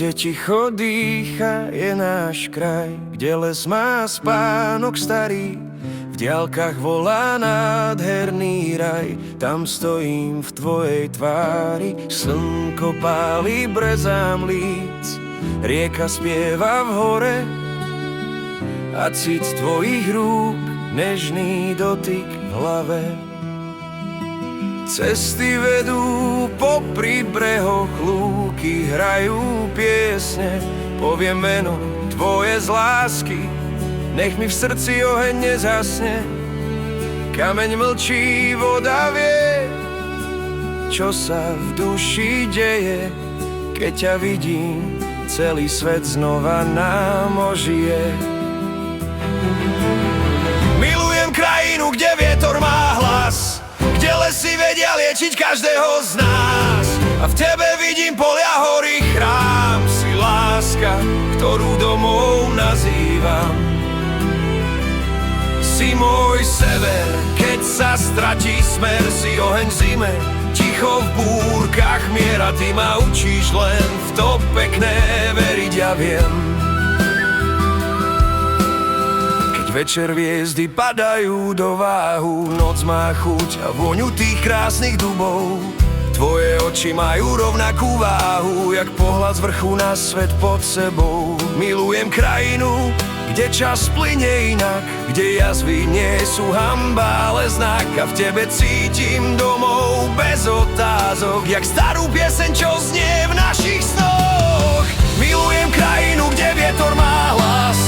kde ticho dýcha, je náš kraj, kde les má spánok starý. V diaľkach volá nádherný raj, tam stojím v tvojej tvári. Slnko páli brezám líc, rieka spieva v hore a cít tvojich rúk, nežný dotyk v hlave. Cesty vedú popri brehoch, lúky hrajú piesne. Poviem meno tvoje z lásky, nech mi v srdci oheň nezhasne. Kameň mlčí, voda vie, čo sa v duši deje. Keď ťa vidím, celý svet znova nám ožije. Milujem krajinu, kde vietor má hlas, kde lesy vedia liečiť každého z nás. A v tebe vidím polia, hory, chrám. Si láska, ktorú domov nazývam. Si môj sever, keď sa stratí smer. Si oheň v zime, ticho v búrkach miera. Ty ma učíš len v to pekné veriť, ja viem. Večer hviezdy padajú do váhu, noc má chuť a vôňu tých krásnych dubov. Tvoje oči majú rovnakú váhu, jak pohľad z vrchu na svet pod sebou. Milujem krajinu, kde čas plynie inak, kde jazvy nie sú hanba, ale znak. A v tebe cítim domov bez otázok, jak starú pieseň, čo znie v našich snoch. Milujem krajinu, kde vietor má hlas,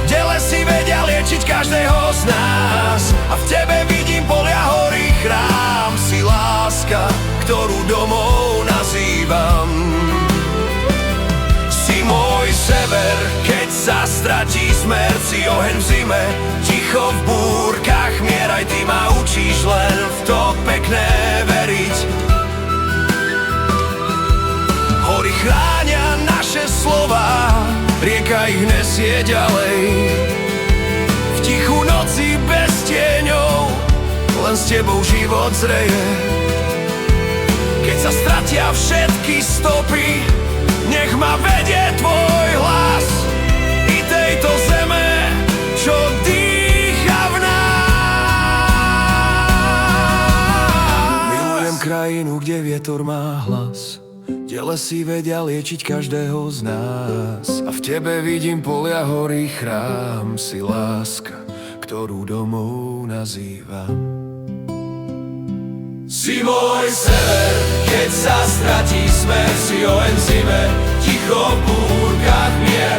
kde lesy vedia liečiť každého z nás. A v tebe vidím polia, hory, chrám. Si láska, ktorú domov nazývam. Si môj sever, keď sa stratí smer. Si oheň v zime, ticho v búrkach mier. Aj ty ma učíš len v to pekné veriť. Hory chránia naše slová, rieka ich nesie ďalej. V tichu noci bez tieňov, len s tebou život zreje. Keď sa stratia všetky stopy, nech ma vedie tvoj hlas i tejto zeme, čo dýcha v nás. Milujem krajinu, kde vietor má hlas, kde lesy vedia liečiť každého z nás. A v tebe vidím polia, hory, chrám. Si láska, ktorú domov nazývam. Si môj sever, keď sa stratí smer. Si oheň v zime, ticho v búrkach mier.